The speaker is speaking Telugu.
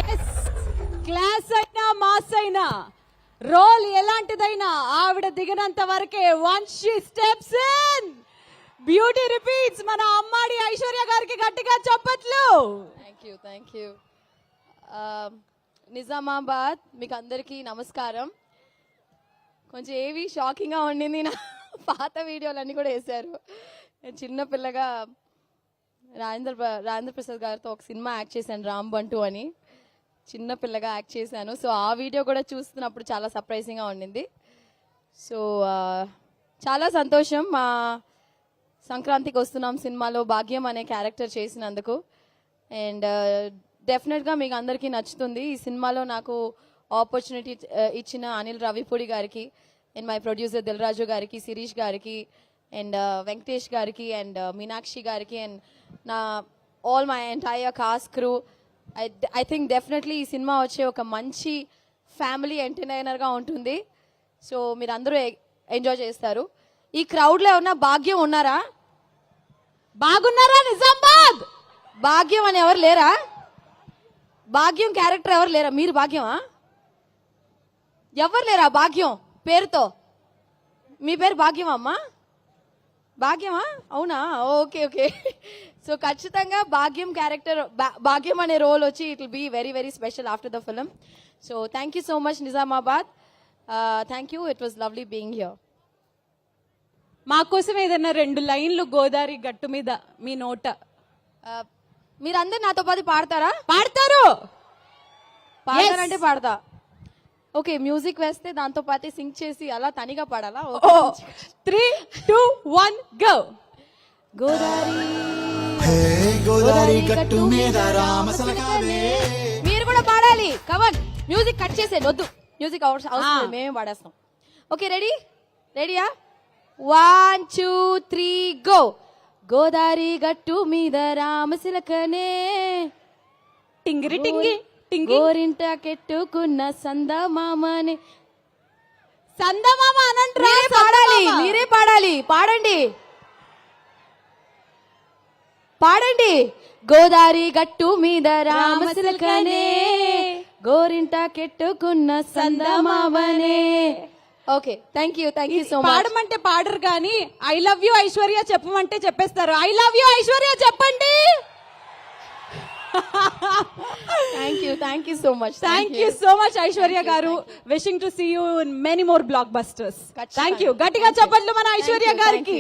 ఎస్, క్లాస్ అయినా మాస్ అయినా రోల్ ఎలాంటిదైనా ఆవిడ దిగినంత వరకే. Once she steps in beauty repeats. మన అమ్మాడి ఐశ్వర్య గారికి గట్టిగా చప్పట్లు. Thank you. నిజామాబాద్ మీకు అందరికీ నమస్కారం. కొంచెం ఏవి షాకింగ్గా ఉండింది, నా పాత వీడియోలన్నీ కూడా వేశారు. చిన్న పిల్లగా రాజేంద్ర ప్రసాద్ గారితో ఒక సినిమా యాక్ట్ చేశాను, రామ్ బంటు అని. చిన్న పిల్లగా యాక్ట్ చేశాను. సో ఆ వీడియో కూడా చూస్తున్నప్పుడు చాలా సర్ప్రైజింగ్గా ఉండింది. సో చాలా సంతోషం. మా సంక్రాంతికి వస్తున్నాం సినిమాలో భాగ్యం అనే క్యారెక్టర్ చేసినందుకు. అండ్ డెఫినెట్గా మీకు అందరికీ నచ్చుతుంది. ఈ సినిమాలో నాకు ఆపర్చునిటీ ఇచ్చిన అనిల్ రావిపూడి గారికి and my producer Dil Raju గారికి, శిరీష్ గారికి అండ్ వెంకటేష్ గారికి అండ్ మీనాక్షి గారికి అండ్ నా all my entire cost crew. I think definitely ఈ సినిమా వచ్చే ఒక మంచి ఫ్యామిలీ ఎంటర్టైనర్గా ఉంటుంది. సో మీరు అందరూ ఎంజాయ్ చేస్తారు. ఈ క్రౌడ్లో ఏమన్నా భాగ్యం ఉన్నారా? బాగున్నారా నిజామాబాద్? భాగ్యం అని ఎవరు లేరా? భాగ్యం క్యారెక్టర్ ఎవరు లేరా? మీరు భాగ్యమా? ఎవరు లేరా భాగ్యం పేరుతో? మీ పేరు భాగ్యమా అమ్మా? భాగ్యమా? అవునా? Okay okay. సో ఖచ్చితంగా భాగ్యం క్యారెక్టర్, భాగ్యం అనే రోల్ వచ్చి it will be very very special after the film. So thank you so much Nizamabad. Thank you. It was lovely being here. మా కోసం ఏదైనా 2 లైన్లు గోదావరి గట్టు మీద మీ నోట. మీరందరు నాతో పాటు పాడతారా? పాడతారు. పాడతారంటే పాడతా. ఓకే, మ్యూజిక్ వేస్తే దాంతో పాటు సింగ్ చేసి అలా తనిగా పాడాలా? 3, 2, 1 గో. గోదావరి గట్టు మీద రామసలకావే. మీరు కూడా పాడాలి. కవన్ మ్యూజిక్ కట్ చేసే వద్దు, మ్యూజిక్ అవసరం, మేమే పాడేస్తాం. ఓకే, రెడీయా? 1, 2, 3 గో. గోదావరి గట్టు మీద రామసిలకనే టింగిరి టింగి టింగి గోరింట కెట్టుకున్న సందమామనే. సందమామ అనంట్రా. మీరే పాడాలి. పాడండి. గోదావరి గట్టు మీద రామసిలకనే గోరింట కెట్టుకున్న సందమామనే. Okay, thank you so much. పాడమంటే పాడరు కానీ ఐ లవ్ యూ ఐశ్వర్య చెప్పమంటే చెప్పేస్తారు. ఐ లవ్ యూ ఐశ్వర్య చెప్పండి. Thank you so much. Thank you so much Aishwarya garu. Wishing to see you in many more blockbusters. Thank you. గట్టిగా చెప్పండి మన ఐశ్వర్య గారికి.